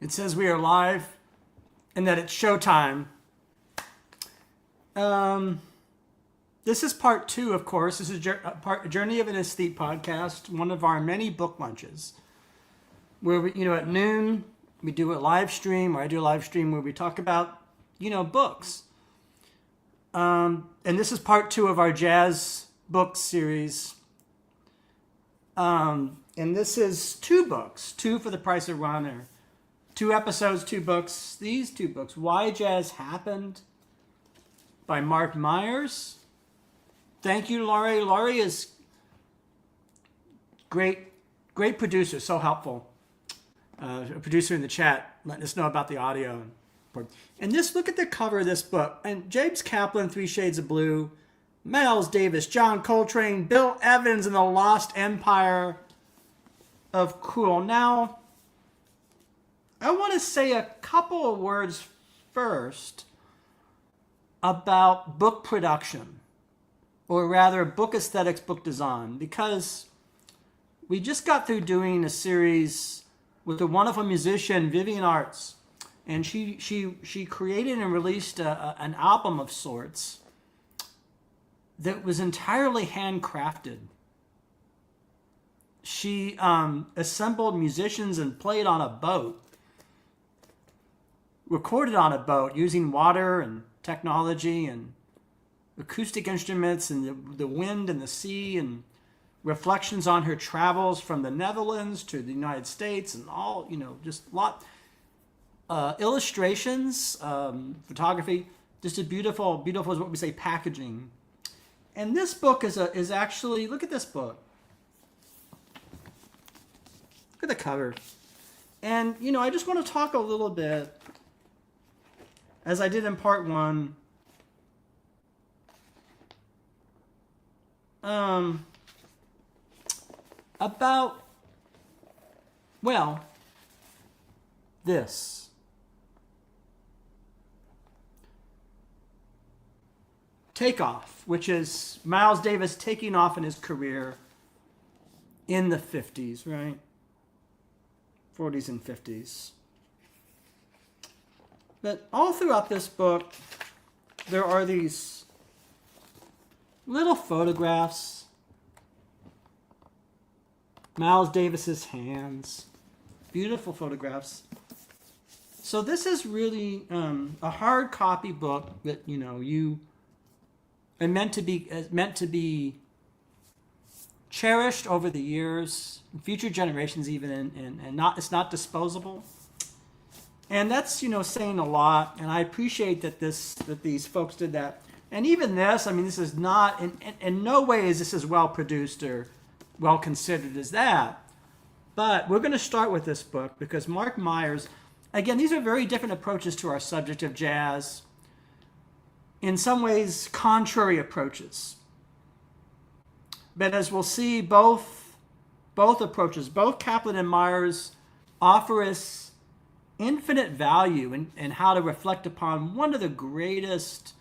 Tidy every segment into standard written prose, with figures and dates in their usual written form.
It says we are live and that it's showtime. This is part 2, of course. This is Journey of an Aesthete podcast, one of our many book lunches, where we, at noon we do a live stream, or I do a live stream where we talk about, books. And this is part 2 of our jazz book series. And this is 2 books, 2 for the price of 1, or 2 episodes, 2 books. These 2 books, Why Jazz Happened by Meyers. Thank you, Laurie. Laurie is great producer, so helpful. A producer in the chat, letting us know about the audio. And look at the cover of this book. And James Kaplan, 3 Shades of Blue, Miles Davis, John Coltrane, Bill Evans, and the Lost Empire of Cool. Now, I want to say a couple of words first about book production, or rather book aesthetics, book design, because we just got through doing a series with a wonderful musician, Vivian Arts, and she created and released an album of sorts that was entirely handcrafted. She assembled musicians and played on a boat, recorded on a boat using water and technology and acoustic instruments and the wind and the sea, and reflections on her travels from the Netherlands to the United States, and all, just a lot. Illustrations, photography, just a beautiful is what we say, packaging. And this book is actually, look at this book. Look at the cover. And, I just want to talk a little bit, as I did in part 1, about, this. Takeoff, which is Miles Davis taking off in his career in the 50s, right? 40s and 50s. But all throughout this book, there are these little photographs. Miles Davis's hands. Beautiful photographs. So this is really a hard copy book that, are meant to be cherished over the years, future generations even, and it's not disposable. And that's, saying a lot, and I appreciate that these folks did that. And even this, this is not, in no way is this as well produced or well considered as that. But we're going to start with this book because Mark Meyers, again, these are very different approaches to our subject of jazz. In some ways, contrary approaches. But as we'll see, both approaches, both Kaplan and Meyers, offer us infinite value in how to reflect upon one of the greatest.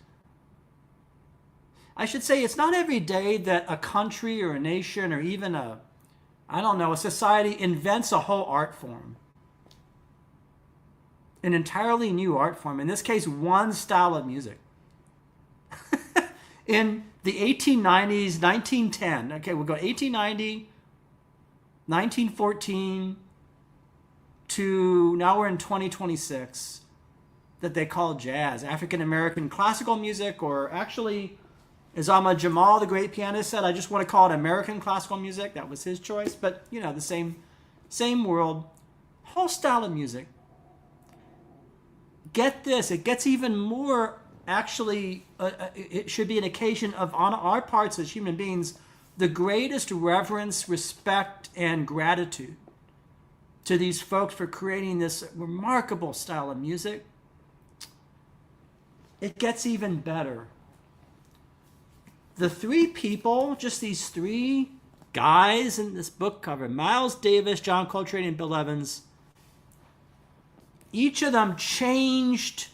I should say, it's not every day that a country or a nation or even a society invents a whole art form. An entirely new art form. In this case, one style of music. In the 1890s, 1910, okay, we'll go 1890, 1914, to now we're in 2026, that they call jazz, African American classical music, or actually, as Ahmad Jamal, the great pianist, said, I just want to call it American classical music. That was his choice, but the same world, whole style of music. Get this, it gets even more. Actually, it should be an occasion of, on our parts as human beings, the greatest reverence, respect, and gratitude to these folks for creating this remarkable style of music. It gets even better. The 3 people, just these 3 guys in this book cover, Miles Davis, John Coltrane, and Bill Evans, each of them changed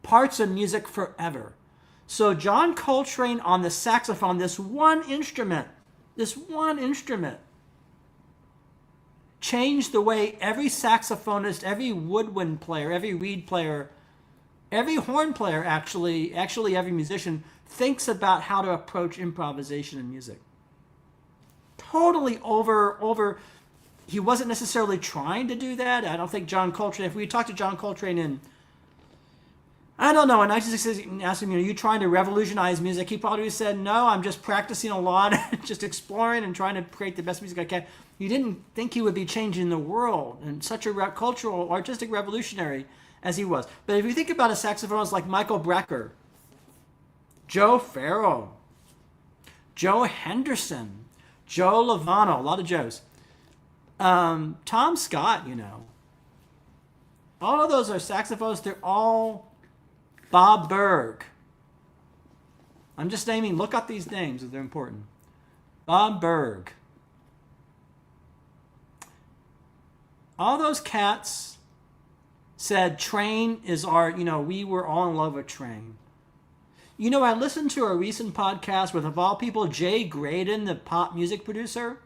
parts of music forever. So John Coltrane on the saxophone, this one instrument, changed the way every saxophonist, every woodwind player, every reed player, every horn player, actually every musician thinks about how to approach improvisation in music. Totally over. He wasn't necessarily trying to do that. I don't think John Coltrane, if we talked to John Coltrane in 1960, and asked him, are you trying to revolutionize music? He probably said, no, I'm just practicing a lot, just exploring and trying to create the best music I can. He didn't think he would be changing the world and such a cultural, artistic revolutionary as he was. But if you think about a saxophonist like Michael Brecker, Joe Farrell, Joe Henderson, Joe Lovano, a lot of Joes, Tom Scott, all of those are saxophonists. They're all Bob Berg. I'm just naming, look up these names if they're important. Bob Berg. All those cats said Train is our, we were all in love with Train. I listened to a recent podcast with, of all people, Jay Graydon, the pop music producer.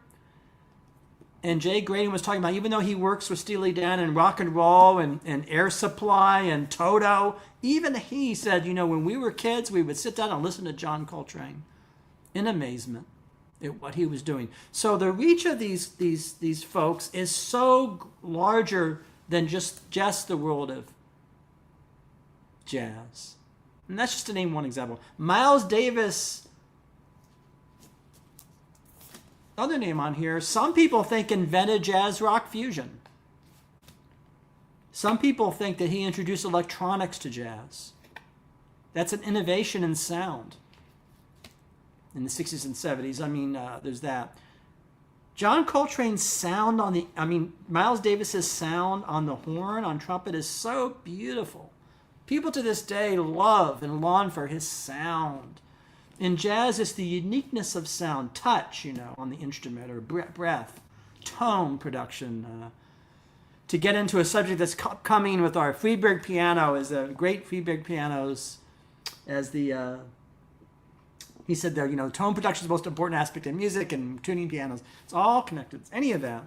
And Jay Graydon was talking about, even though he works with Steely Dan and rock and roll and Air Supply and Toto, even he said, when we were kids, we would sit down and listen to John Coltrane in amazement at what he was doing. So the reach of these folks is so larger than just the world of jazz. And that's just to name one example. Miles Davis, other name on here, some people think invented jazz rock fusion. Some people think that he introduced electronics to jazz. That's an innovation in sound in the 60s and 70s. There's that. John Coltrane's sound Miles Davis's sound on the horn, on trumpet is so beautiful. People to this day love and long for his sound. In jazz, it's the uniqueness of sound, touch, on the instrument, or breath, tone production. To get into a subject that's coming with our Friedberg piano, is a great Friedberg pianos, as the he said there, tone production is the most important aspect in music and tuning pianos. It's all connected. It's any of that.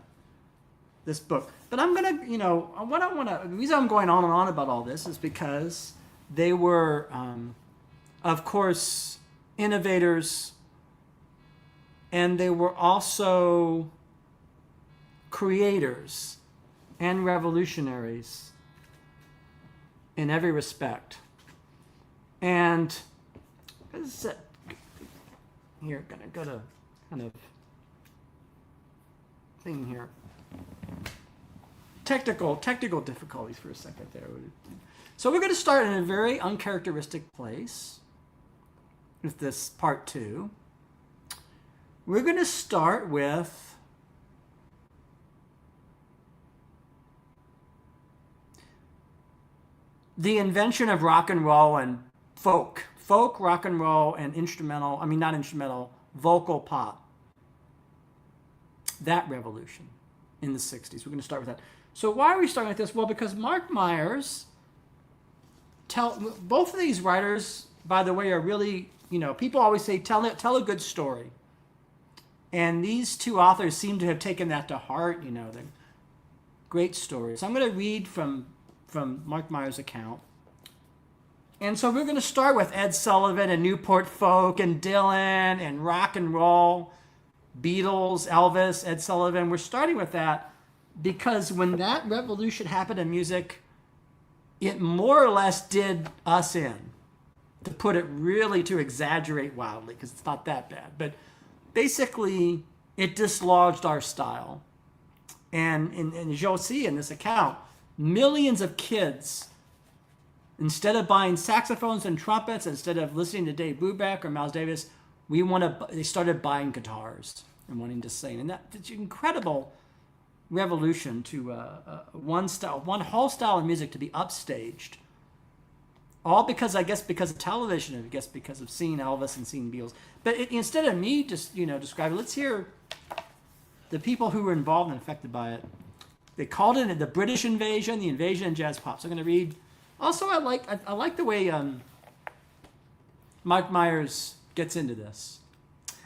This book, but I'm gonna, the reason I'm going on and on about all this is because they were, of course, innovators, and they were also creators and revolutionaries in every respect. And here, gonna go to kind of thing here. Technical difficulties for a second there. So we're going to start in a very uncharacteristic place with this part 2. We're going to start with the invention of rock and roll and folk, rock and roll, and vocal pop. That revolution in the 60s. We're going to start with that. So why are we starting with this? Well, because Mark Meyers, both of these writers, by the way, are really, people always say, tell a good story. And these two authors seem to have taken that to heart, the great stories. So I'm going to read from Mark Meyers' account. And so we're going to start with Ed Sullivan and Newport Folk and Dylan and rock and roll, Beatles, Elvis, Ed Sullivan. We're starting with that because when that revolution happened in music, it more or less did us in, to put it really, to exaggerate wildly, because it's not that bad. But basically, it dislodged our style. And as you'll see in this account, millions of kids, instead of buying saxophones and trumpets, instead of listening to Dave Brubeck or Miles Davis, they started buying guitars and wanting to sing. And that's an incredible revolution to one whole style of music to be upstaged. All because of television, and I guess because of seeing Elvis and seeing Beatles. But instead of me just, describing, let's hear the people who were involved and affected by it. They called it the British invasion, the invasion in jazz pop. So I'm going to read. Also, I like the way Mark Meyers gets into this.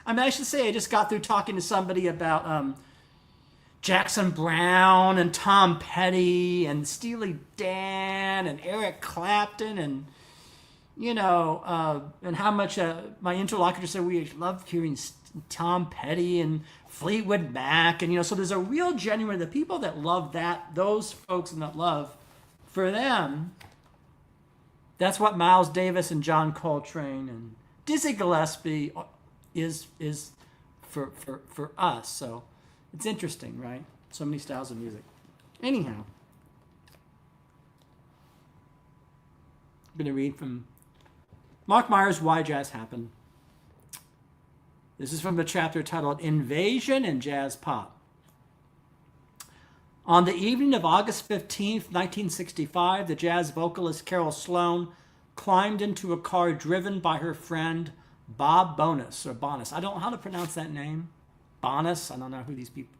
I should say I just got through talking to somebody about Jackson Browne and Tom Petty and Steely Dan and Eric Clapton and, and how much my interlocutor said we love hearing Tom Petty and Fleetwood Mac. And, so there's a real genuine, the people that love those folks and that love, for them, that's what Miles Davis and John Coltrane and Dizzy Gillespie is for us. So it's interesting, right? So many styles of music. Anyhow, I'm going to read from Mark Meyers' Why Jazz Happened. This is from the chapter titled Invasion in Jazz Pop. On the evening of August 15th, 1965, the jazz vocalist Carol Sloan climbed into a car driven by her friend Bob Bonus, or Bonus. I don't know how to pronounce that name. Bonus? I don't know who these people.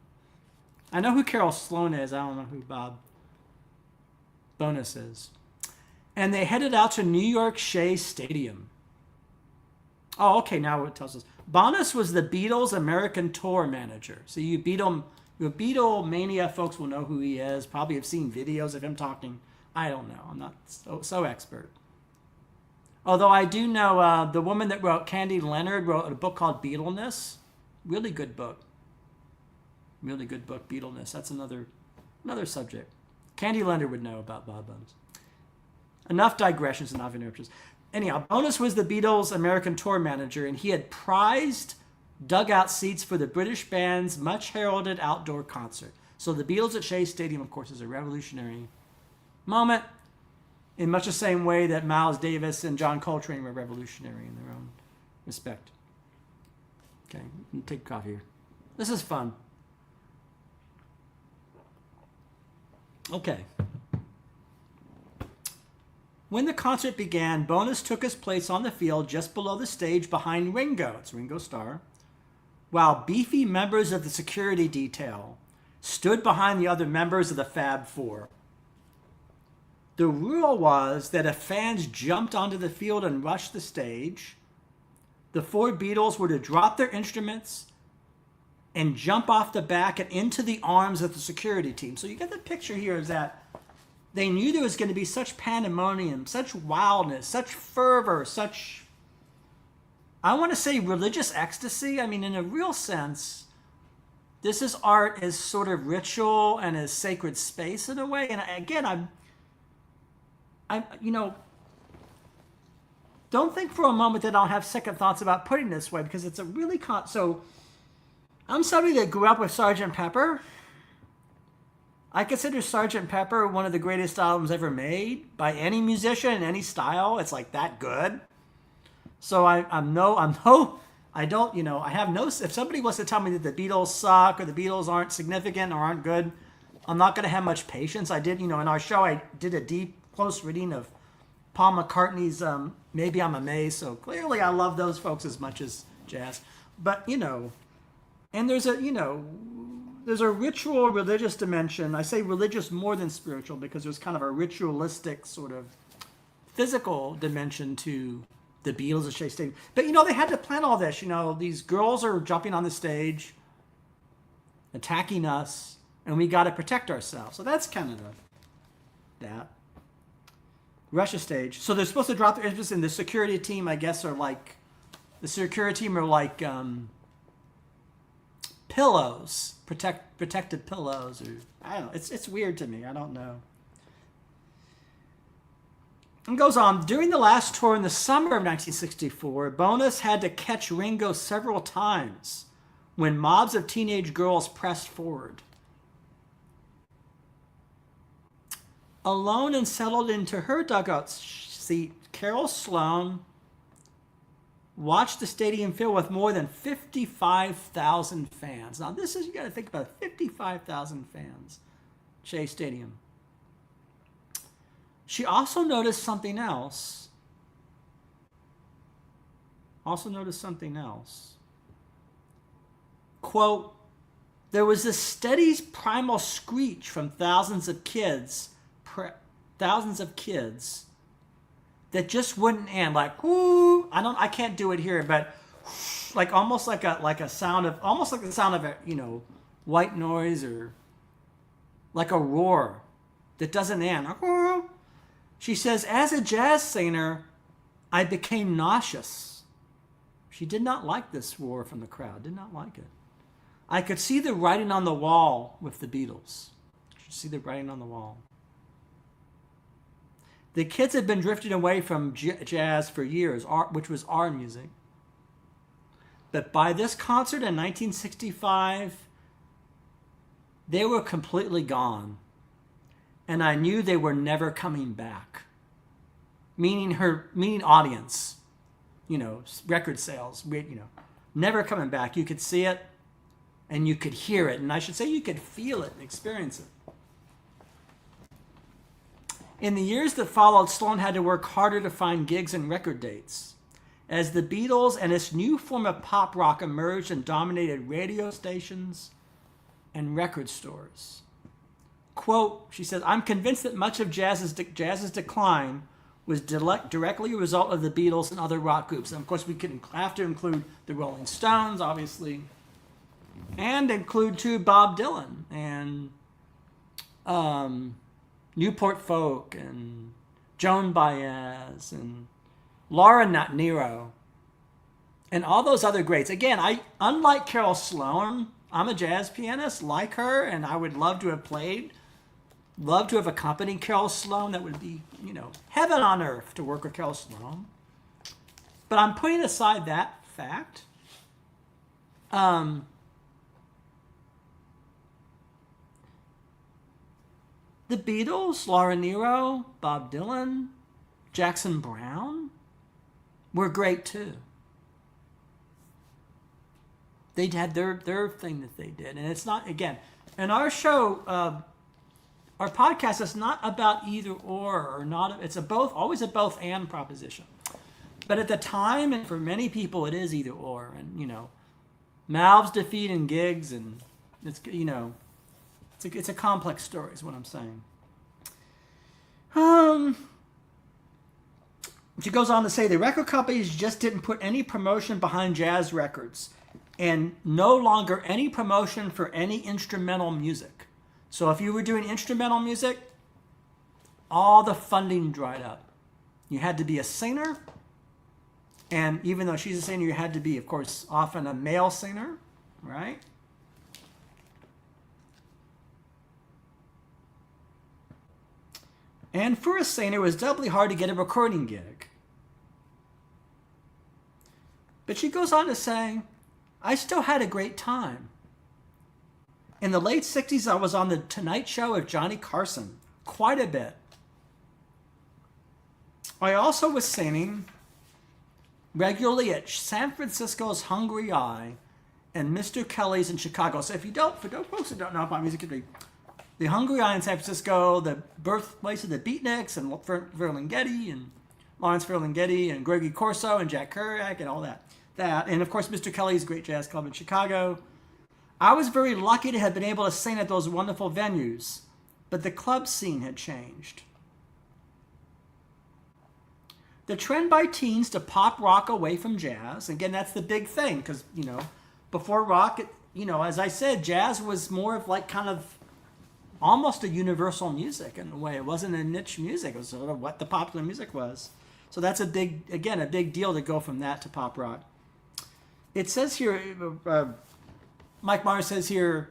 I know who Carol Sloan is. I don't know who Bob Bonus is. And they headed out to New York Shea Stadium. Oh, okay, now it tells us. Bonus was the Beatles' American tour manager. So you Beatlemania folks will know who he is. Probably have seen videos of him talking. I don't know. I'm not so expert. Although I do know the woman that wrote, Candy Leonard, wrote a book called Beatleness. Really good book. Really good book, Beatleness. That's another subject. Candy Leonard would know about Bob Bonus. Enough digressions, enough interruptions. Anyhow, Bonus was the Beatles' American tour manager, and he had prized dugout seats for the British band's much heralded outdoor concert. So the Beatles at Shea Stadium, of course, is a revolutionary moment in much the same way that Miles Davis and John Coltrane were revolutionary in their own respect. Okay, take coffee here. This is fun. Okay. When the concert began, Bonus took his place on the field just below the stage behind Ringo. It's Ringo Starr. While beefy members of the security detail stood behind the other members of the Fab Four. The rule was that if fans jumped onto the field and rushed the stage, the four Beatles were to drop their instruments and jump off the back and into the arms of the security team. So you get the picture here is that they knew there was going to be such pandemonium, such wildness, such fervor, such, I want to say, religious ecstasy. I mean, in a real sense, this is art as sort of ritual and as sacred space in a way. And again, don't think for a moment that I'll have second thoughts about putting it this way, because it's a really, so I'm somebody that grew up with Sgt. Pepper. I consider Sgt. Pepper one of the greatest albums ever made by any musician in any style. It's like that good. So I have no, if somebody wants to tell me that the Beatles suck or the Beatles aren't significant or aren't good, I'm not going to have much patience. I did, in our show, I did a deep, close reading of Paul McCartney's Maybe I'm Amazed. So clearly I love those folks as much as jazz. But, and there's a ritual religious dimension. I say religious more than spiritual because there's kind of a ritualistic sort of physical dimension to the Beatles at Shea Stadium. But, they had to plan all this. These girls are jumping on the stage, attacking us, and we got to protect ourselves. So that's kind of that. Russia stage. So they're supposed to drop their instruments, and the security team, I guess, are like pillows, protected pillows, or I don't know. It's weird to me. I don't know. And goes on. During the last tour in the summer of 1964, Bonus had to catch Ringo several times when mobs of teenage girls pressed forward. Alone and settled into her dugout seat, Carol Sloan watched the stadium fill with more than 55,000 fans. Now this is, you got to think about it, 55,000 fans, Shea Stadium. She also noticed something else. Quote, there was this steady primal screech from thousands of kids that just wouldn't end, like whoo. I can't do it here, but like almost like the sound of white noise or like a roar that doesn't end. She says, as a jazz singer, I became nauseous. She did not like this roar from the crowd, did not like it. I could see the writing on the wall with the Beatles. You could see the writing on the wall. The kids had been drifting away from jazz for years, which was our music. But by this concert in 1965, they were completely gone. And I knew they were never coming back. Meaning audience, record sales, never coming back. You could see it and you could hear it. And I should say you could feel it and experience it. In the years that followed, Sloan had to work harder to find gigs and record dates. As the Beatles and this new form of pop rock emerged and dominated radio stations and record stores. Quote, she says, I'm convinced that much of jazz's decline was directly a result of the Beatles and other rock groups. And of course, we have to include the Rolling Stones, obviously, and include, too, Bob Dylan and Newport Folk and Joan Baez and Laura Nero and all those other greats. Again, unlike Carol Sloan, I'm a jazz pianist like her, and I would love to have accompanied Carol Sloan. That would be, heaven on earth to work with Carol Sloan. But I'm putting aside that fact. The Beatles, Laura Nyro, Bob Dylan, Jackson Browne were great too. They had their thing that they did. And it's not, again, in our show, our podcast is not about either or not. It's always a both and proposition. But at the time, and for many people, it is either or. And, mouths to feed and gigs, and it's, it's a complex story is what I'm saying. She goes on to say the record companies just didn't put any promotion behind jazz records and no longer any promotion for any instrumental music. So if you were doing instrumental music, all the funding dried up. You had to be a singer, and even though she's a singer, you had to be, of course, often a male singer, right? And for a singer, it was doubly hard to get a recording gig. But she goes on to say, I still had a great time. In the late 60s, I was on the Tonight Show with Johnny Carson quite a bit. I also was singing regularly at San Francisco's Hungry Eye and Mr. Kelly's in Chicago. So for those folks who don't know about music history, the Hungry Eye in San Francisco, the birthplace of the Beatniks and Ferlinghetti and Lawrence Ferlinghetti and Gregory Corso and Jack Kerouac and all that. And of course, Mr. Kelly's great jazz club in Chicago. I was very lucky to have been able to sing at those wonderful venues, but the club scene had changed. The trend by teens to pop rock away from jazz, again, that's the big thing, because, before rock, as I said, jazz was more of like kind of almost a universal music in a way. It wasn't a niche music. It was sort of what the popular music was. So that's a big deal to go from that to pop rock. It says here, Mike Meyers says here,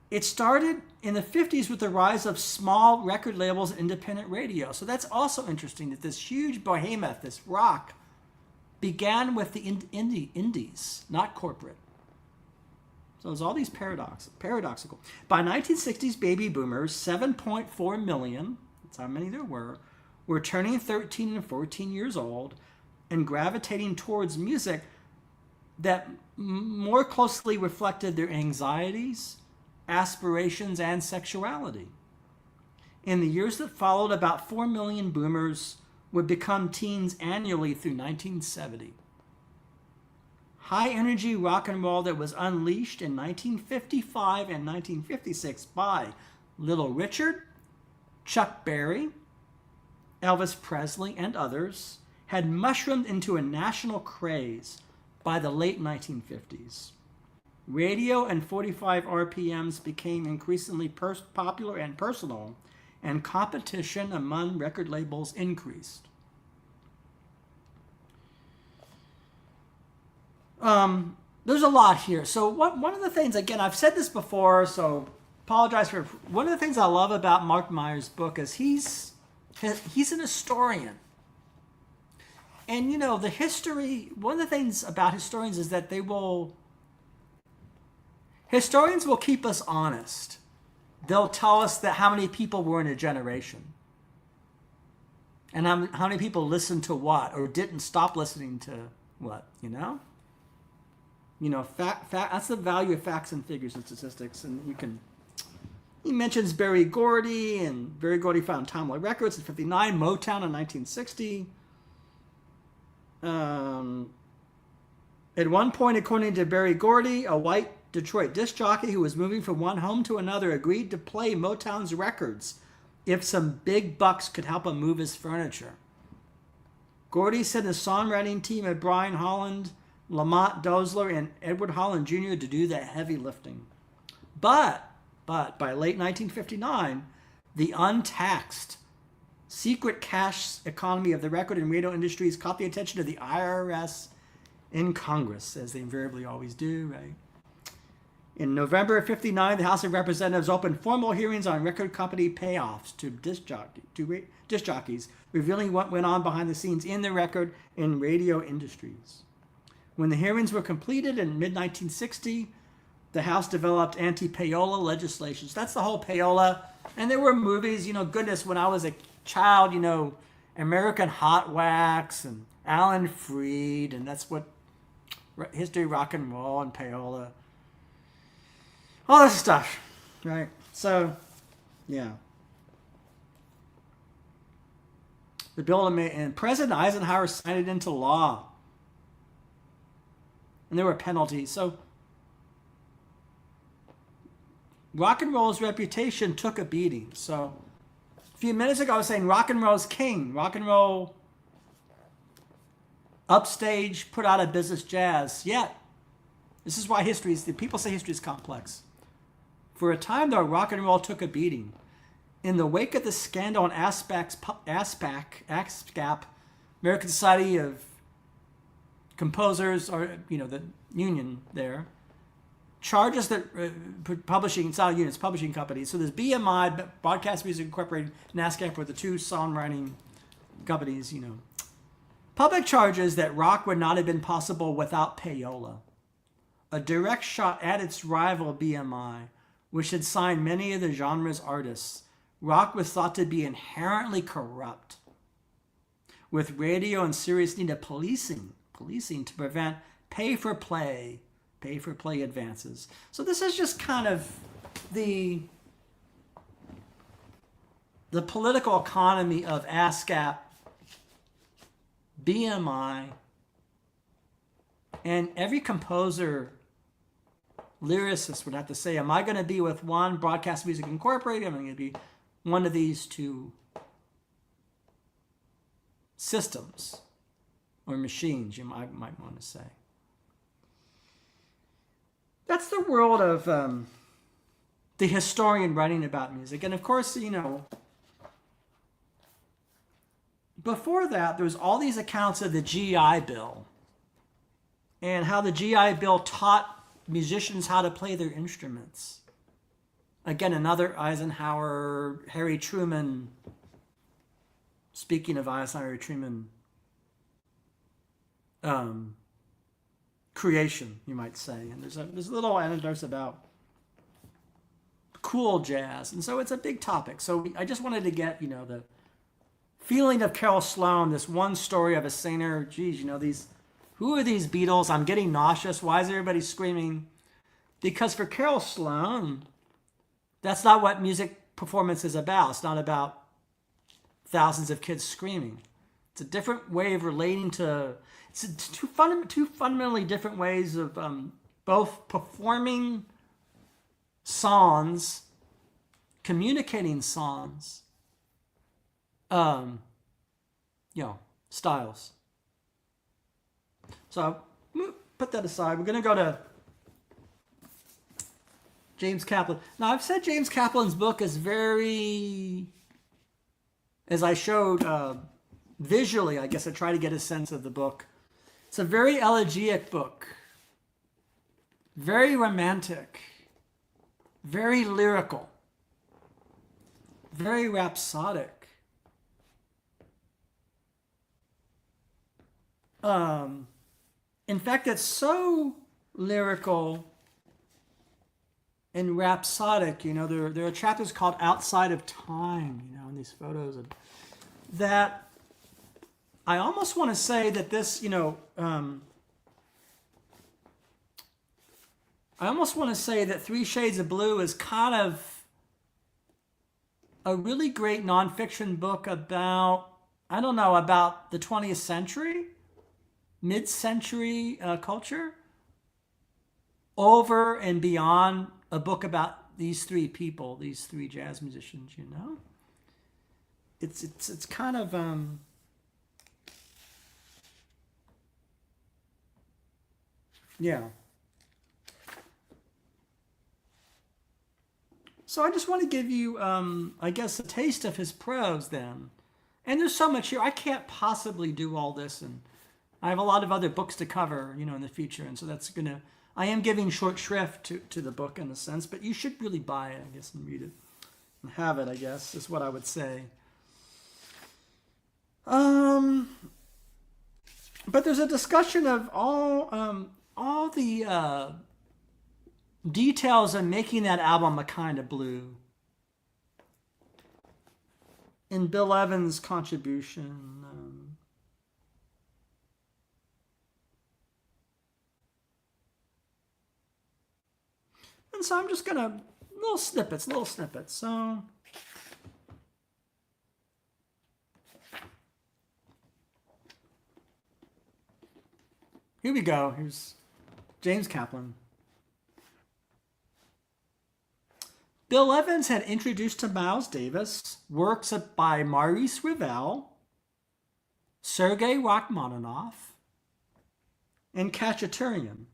it started in the 50s with the rise of small record labels and independent radio. So that's also interesting that this huge behemoth, this rock, began with the indies, not corporate. So there's all these paradoxical. By 1960s, baby boomers, 7.4 million, that's how many there were turning 13 and 14 years old and gravitating towards music that more closely reflected their anxieties, aspirations, and sexuality. In the years that followed, about 4 million boomers would become teens annually through 1970. High-energy rock and roll that was unleashed in 1955 and 1956 by Little Richard, Chuck Berry, Elvis Presley, and others had mushroomed into a national craze by the late 1950s. Radio and 45 RPMs became increasingly popular and personal, and competition among record labels increased. There's a lot here. So one of the things, again, I've said this before, so apologize for. One of the things I love about Mark Meyers' book is he's an historian. And, the history, one of the things about historians is that historians will keep us honest. They'll tell us that how many people were in a generation. And how many people listened to what, or didn't stop listening to what, that's the value of facts and figures and statistics. And he mentions Berry Gordy, and Berry Gordy found Tamla Records in 59, Motown in 1960. At one point, according to Berry Gordy, a white Detroit disc jockey who was moving from one home to another agreed to play Motown's records if some big bucks could help him move his furniture. Gordy sent his songwriting team of Brian Holland, Lamont Dozler, and Edward Holland Jr. to do the heavy lifting. But by late 1959, the untaxed secret cash economy of the record and radio industries caught the attention of the IRS in Congress, as they invariably always do, right? In November of 59, the House of Representatives opened formal hearings on record company payoffs to disc jockeys, revealing what went on behind the scenes in the record and radio industries. When the hearings were completed in mid-1960, the House developed anti-payola legislation. So that's the whole payola. And there were movies, goodness, when I was a child, American Hot Wax and Alan Freed, and that's what history, rock and roll, and payola. All this stuff, right? So, yeah. The bill, and President Eisenhower signed it into law. And there were penalties. So, rock and roll's reputation took a beating. So, a few minutes ago I was saying rock and roll's king. Rock and roll upstage, put out of business jazz. Yet, this is why people say history is complex. For a time, though, rock and roll took a beating. In the wake of the scandal on ASCAP, American Society of Composers, or the union there, charges that publishing, it's not a union, it's publishing companies. So there's BMI, Broadcast Music Incorporated, and ASCAP were the two songwriting companies. Public charges that rock would not have been possible without payola, a direct shot at its rival BMI, which had signed many of the genre's artists. Rock was thought to be inherently corrupt, with radio and Sirius needed policing to prevent pay-for-play advances. So this is just kind of the political economy of ASCAP, BMI, and every composer, lyricist would have to say, am I going to be with one, Broadcast Music Incorporated? Am I going to be one of these two systems or machines, you might want to say. That's the world of the historian writing about music. And of course, before that, there was all these accounts of the GI Bill and how the GI Bill taught musicians how to play their instruments. Again, another Eisenhower, Harry Truman. Speaking of Eisenhower, Harry Truman, creation, you might say. And there's little anecdotes about cool jazz. And so it's a big topic. So I just wanted to get, the feeling of Carol Sloane, this one story of a singer. Geez, who are these Beatles? I'm getting nauseous. Why is everybody screaming? Because for Carol Sloane, that's not what music performance is about. It's not about thousands of kids screaming. It's a different way of relating to... It's two fundamentally different ways of both performing songs, communicating songs, styles. So put that aside. We're going to go to James Kaplan. Now, I've said James Kaplan's book is very, as I showed visually, I guess I try to get a sense of the book. It's a very elegiac book, very romantic, very lyrical, very rhapsodic. In fact, it's so lyrical and rhapsodic, there are chapters called Outside of Time, in these photos, that I almost want to say that this, I almost want to say that Three Shades of Blue is kind of a really great nonfiction book about, about the 20th century, mid-century culture, over and beyond a book about these three people, these three jazz musicians, It's kind of, yeah. So I just want to give you, I guess, a taste of his prose then. And there's so much here. I can't possibly do all this, and I have a lot of other books to cover, in the future. And so I am giving short shrift to the book in a sense, but you should really buy it, I guess, and read it. And have it, I guess, is what I would say. But there's a discussion of all the details of making that album a kind of blue. In Bill Evans' contribution. And so I'm just gonna, little snippets. So here we go. Here's James Kaplan. Bill Evans had introduced to Miles Davis works by Maurice Ravel, Sergei Rachmaninoff, and Khachaturian.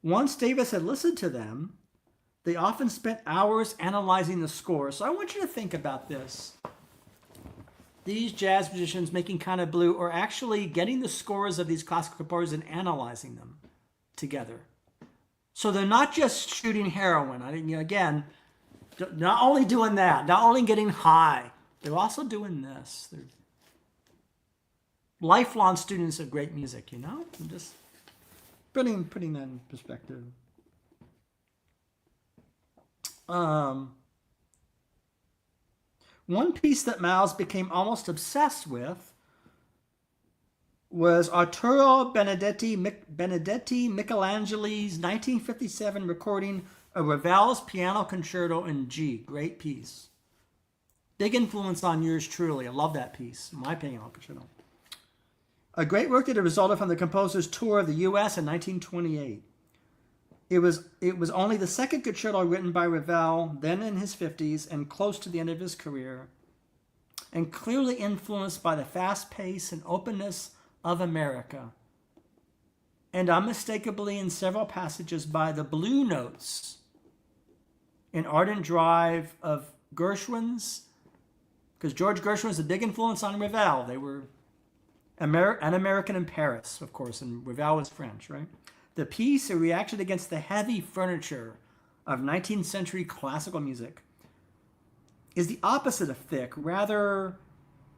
Once Davis had listened to them, they often spent hours analyzing the score. So I want you to think about this. These jazz musicians making kind of blue, or actually getting the scores of these classical composers and analyzing them together. So they're not just shooting heroin. Again, not only doing that, not only getting high, they're also doing this. They're lifelong students of great music, I'm just putting that in perspective. One piece that Miles became almost obsessed with was Arturo Benedetti Michelangeli's 1957 recording of Ravel's Piano Concerto in G. Great piece. Big influence on yours truly. I love that piece, my piano concerto. A great work that had resulted from the composer's tour of the U.S. in 1928. It was only the second concerto written by Ravel, then in his 50s and close to the end of his career, and clearly influenced by the fast pace and openness of America, and unmistakably in several passages by the blue notes and ardent drive of Gershwin's, because George Gershwin was a big influence on Ravel. They were an American in Paris, of course, and Ravel was French, right? The piece, a reaction against the heavy furniture of 19th century classical music, is the opposite of thick. Rather,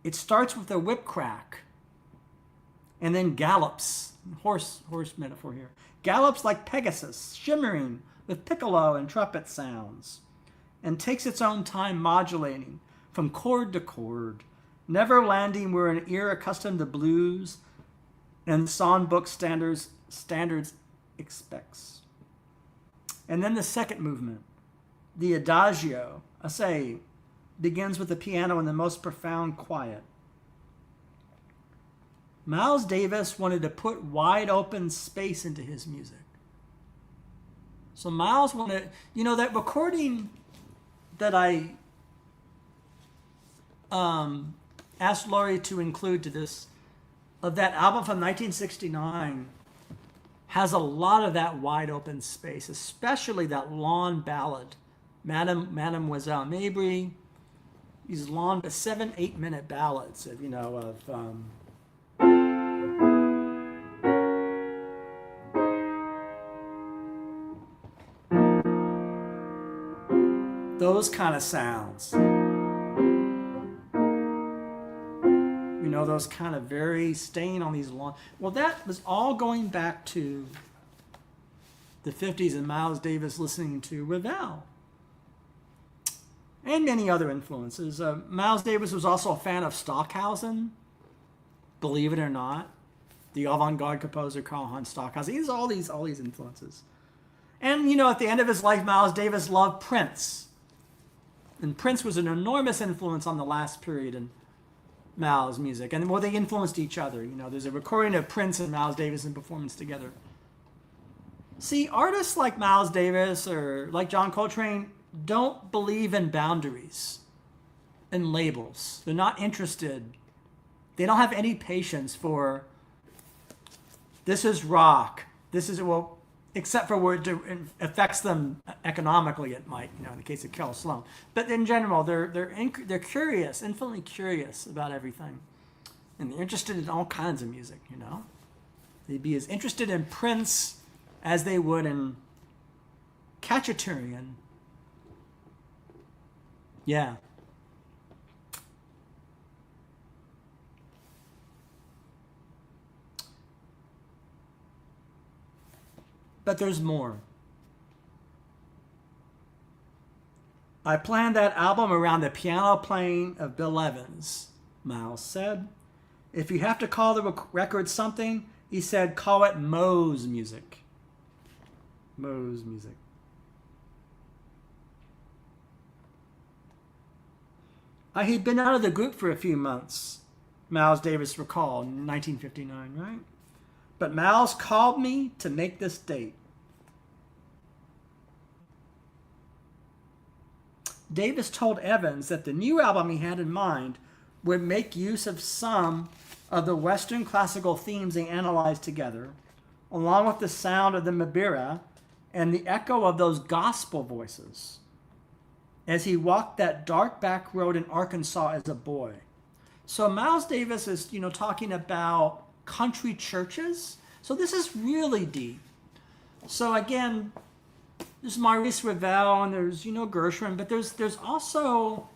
it starts with a whip crack and then gallops, horse metaphor here, gallops like Pegasus, shimmering with piccolo and trumpet sounds, and takes its own time modulating from chord to chord, never landing where an ear accustomed to blues and songbook standards expects. And then the second movement, the adagio, begins with the piano in the most profound quiet. Miles Davis wanted to put wide open space into his music. So Miles wanted, that recording that I asked Laurie to include to this, of that album from 1969, has a lot of that wide open space, especially that lawn ballad, Mademoiselle Mabry. These long, 7-8 minute ballads of, those kind of sounds. Those kind of very staying on these long. Well, that was all going back to the 50s and Miles Davis listening to Ravel and many other influences. Miles Davis was also a fan of Stockhausen, believe it or not, the avant-garde composer Karl Heinz Stockhausen. He has all these influences. And, at the end of his life, Miles Davis loved Prince. And Prince was an enormous influence on the last period in Miles' music. And, they influenced each other. There's a recording of Prince and Miles Davis in performance together. See, artists like Miles Davis or like John Coltrane don't believe in boundaries and labels. They're not interested. They don't have any patience for this is rock. This is, except for where it affects them economically, it might, in the case of Kel Sloan. But in general, they're curious, infinitely curious about everything. And they're interested in all kinds of music, They'd be as interested in Prince as they would in Khachaturian. Yeah. But there's more. I planned that album around the piano playing of Bill Evans, Miles said. If you have to call the record something, he said, call it Moe's music. Moe's music. I had been out of the group for a few months, Miles Davis recalled in 1959, right? But Miles called me to make this date. Davis told Evans that the new album he had in mind would make use of some of the Western classical themes they analyzed together, along with the sound of the Mabira and the echo of those gospel voices as he walked that dark back road in Arkansas as a boy. So Miles Davis is, talking about country churches. So this is really deep. So again, there's Maurice Ravel and there's, Gershwin, but there's also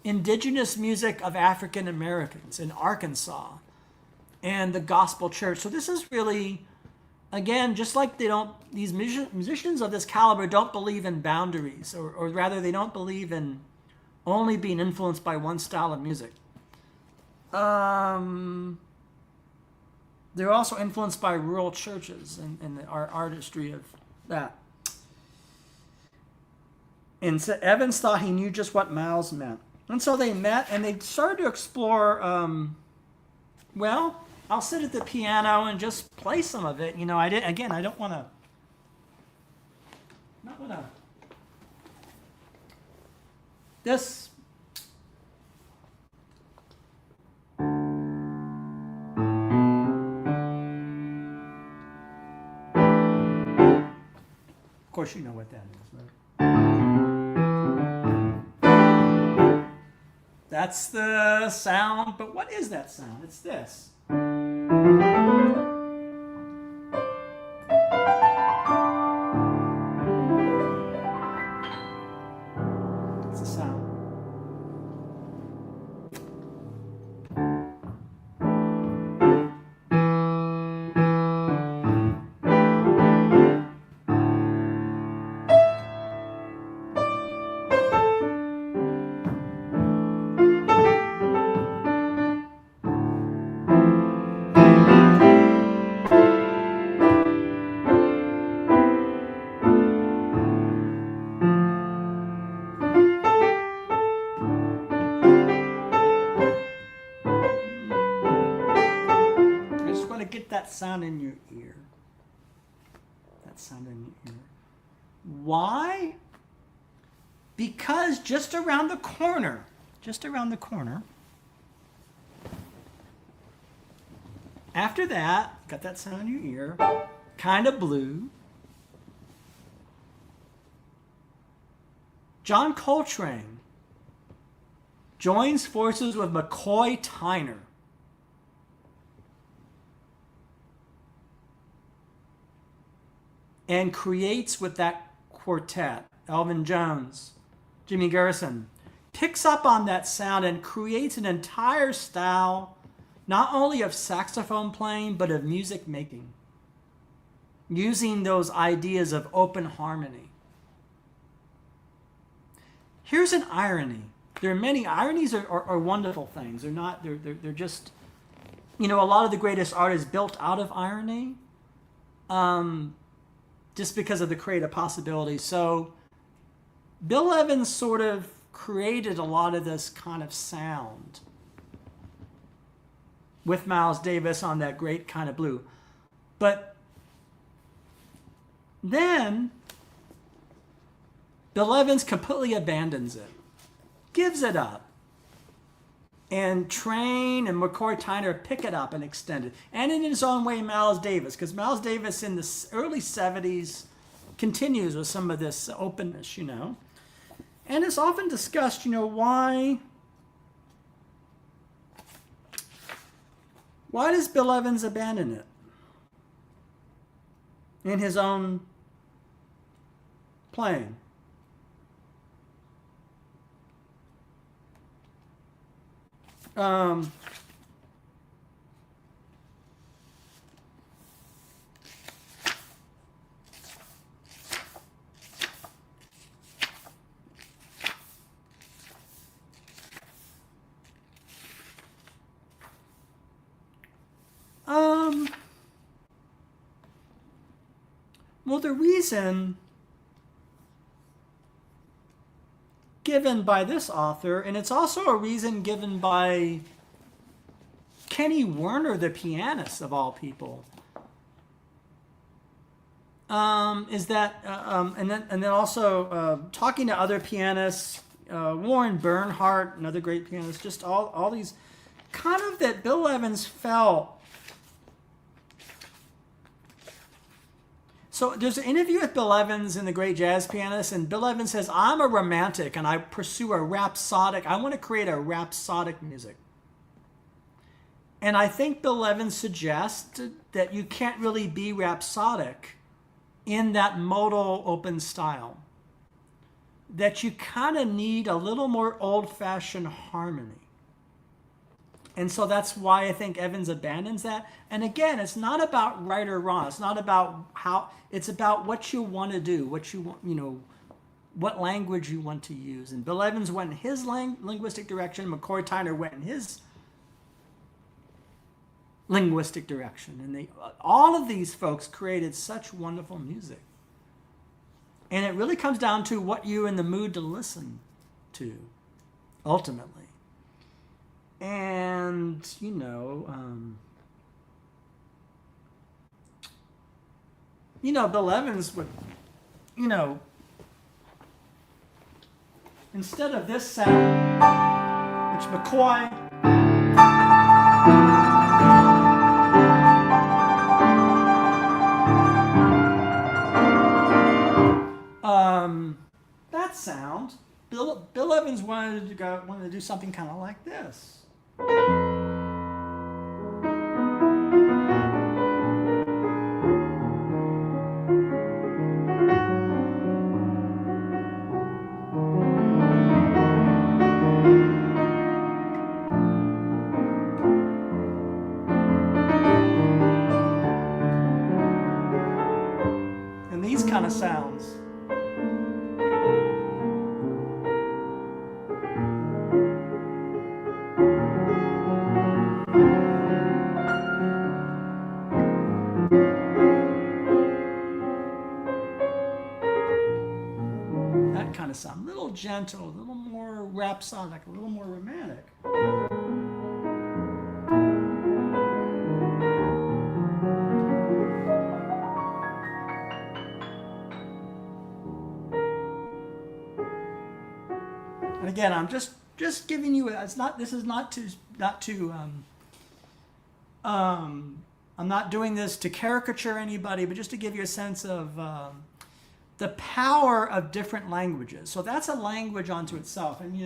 indigenous music of African Americans in Arkansas and the gospel church. So this is really, again, just like these musicians of this caliber don't believe in boundaries, or rather they don't believe in only being influenced by one style of music. They're also influenced by rural churches and the artistry of that. And so Evans thought he knew just what Miles meant. And so they met and they started to explore, I'll sit at the piano and just play some of it. I don't want to, this, of course you know what that is, right? That's the sound, but what is that sound? It's this. It's a sound. That sound in your ear. That sound in your ear. Why? Because just around the corner, after that, got that sound in your ear, kind of blue. John Coltrane joins forces with McCoy Tyner and creates with that quartet, Elvin Jones, Jimmy Garrison, picks up on that sound and creates an entire style, not only of saxophone playing, but of music making, using those ideas of open harmony. Here's an irony. There are many ironies are wonderful things. They're just, a lot of the greatest art is built out of irony, just because of the creative possibilities. So Bill Evans sort of created a lot of this kind of sound with Miles Davis on that great kind of blue. But then Bill Evans completely abandons it, gives it up. And Train and McCoy Tyner pick it up and extend it. And in his own way, Miles Davis, because Miles Davis in the early 70s continues with some of this openness, And it's often discussed, why does Bill Evans abandon it in his own playing? Well, the reason given by this author, and it's also a reason given by Kenny Werner, the pianist of all people, is that, and then also talking to other pianists, Warren Bernhardt, another great pianist, just all these, kind of that Bill Evans felt. So there's an interview with Bill Evans and the great jazz pianist, and Bill Evans says, I'm a romantic and I pursue a rhapsodic, I want to create a rhapsodic music. And I think Bill Evans suggested that you can't really be rhapsodic in that modal open style. That you kind of need a little more old-fashioned harmony. And so that's why I think Evans abandons that. And again, it's not about right or wrong. It's not about how, it's about what you want to do, what you want, what language you want to use. And Bill Evans went in his linguistic direction. McCoy Tyner went in his linguistic direction. And all of these folks created such wonderful music. And it really comes down to what you're in the mood to listen to, ultimately. And, Bill Evans would, instead of this sound, which McCoy, that sound, Bill Evans wanted to do something kind of like this. And these kind of sounds. Sound a little gentle, a little more rhapsodic, a little more romantic. And again, I'm just giving you. This is not to I'm not doing this to caricature anybody, but just to give you a sense of the power of different languages. So that's a language unto itself. And,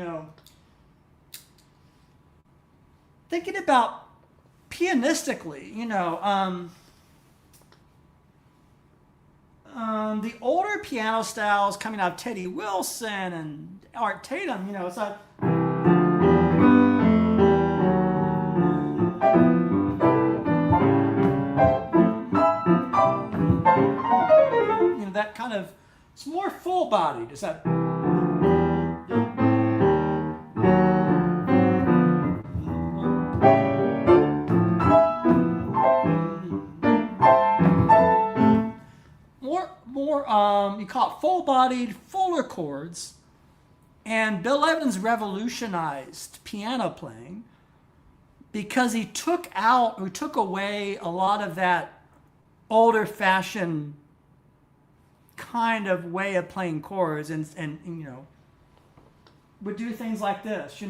thinking about pianistically, the older piano styles coming out of Teddy Wilson and Art Tatum, it's like, that kind of, it's more full-bodied. It's that. More, you call it full-bodied, fuller chords. And Bill Evans revolutionized piano playing because he took away a lot of that older-fashioned kind of way of playing chords and would do things like this,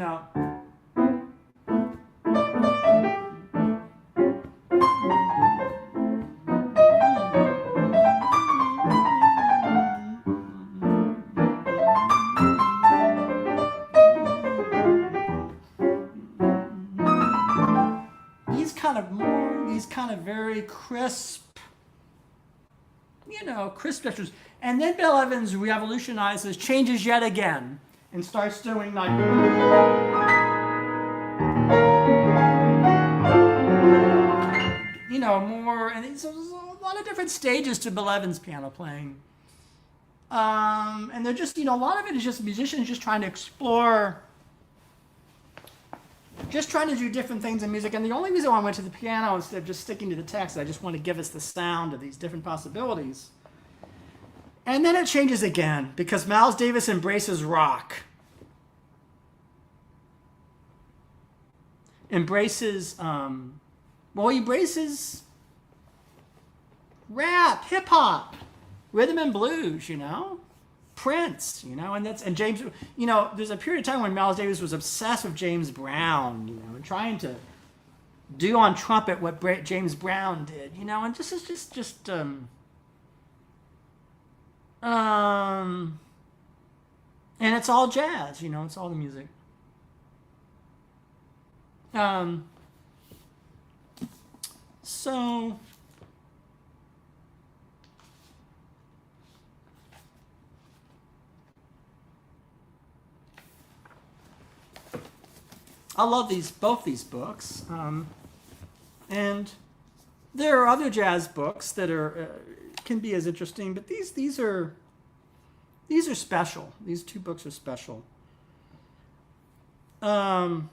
These kind of very crisp, crisp gestures. And then Bill Evans revolutionizes, changes yet again, and starts doing like, more. And there's a lot of different stages to Bill Evans piano playing. And they're just, a lot of it is just musicians just trying to explore, just trying to do different things in music. And the only reason why I went to the piano instead of just sticking to the text, I just want to give us the sound of these different possibilities. And then it changes again because Miles Davis embraces rock. He embraces rap, hip hop, rhythm and blues, Prince, and James, there's a period of time when Miles Davis was obsessed with James Brown, and trying to do on trumpet what James Brown did, and just and it's all jazz, it's all the music. So I love both these books, and there are other jazz books that can be as interesting, but these are special. These two books are special. There's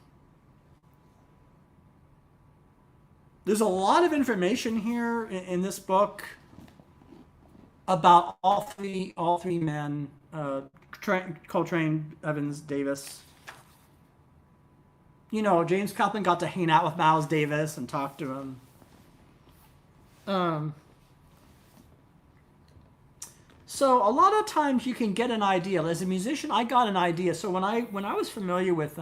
a lot of information here in this book about all three men: Coltrane, Evans, Davis. James Kaplan got to hang out with Miles Davis and talk to him. So a lot of times you can get an idea. As a musician, I got an idea. So when I was familiar with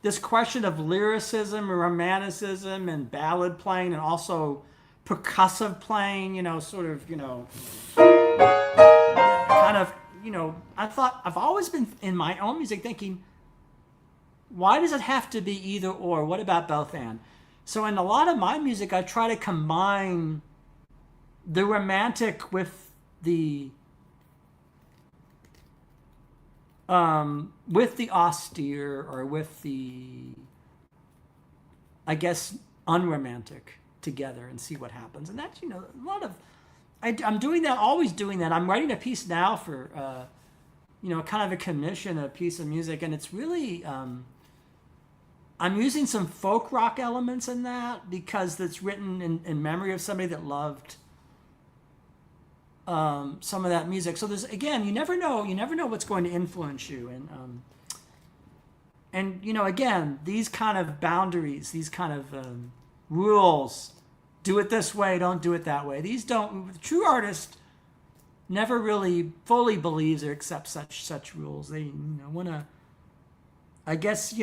this question of lyricism and romanticism and ballad playing and also percussive playing, I thought, I've always been in my own music thinking, why does it have to be either or? What about both and? So in a lot of my music, I try to combine the romantic with the austere, or with the, I guess, unromantic together and see what happens. And that's, a lot of, I'm doing that, always doing that. I'm writing a piece now for, kind of a commission, a piece of music, and it's really, I'm using some folk rock elements in that because it's written in memory of somebody that loved some of that music. So there's, again, you never know what's going to influence you. And again, these kind of boundaries, these kind of rules, do it this way, don't do it that way. These don't, the true artist never really fully believes or accepts such rules. They want to, I guess,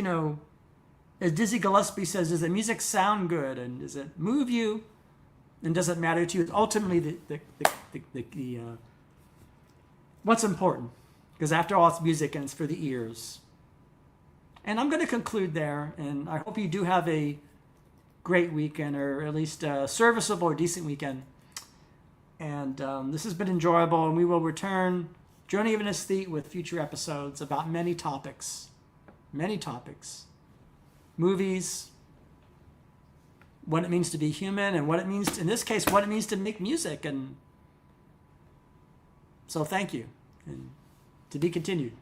as Dizzy Gillespie says, does the music sound good and does it move you? and doesn't matter to you. It's ultimately the what's important, because after all, it's music and it's for the ears. And I'm going to conclude there, and I hope you do have a great weekend, or at least a serviceable or decent weekend. And this has been enjoyable, and we will return journey of an aesthete with future episodes about many topics. Movies, what it means to be human, and what it means, in this case, what it means to make music. And so thank you, and to be continued.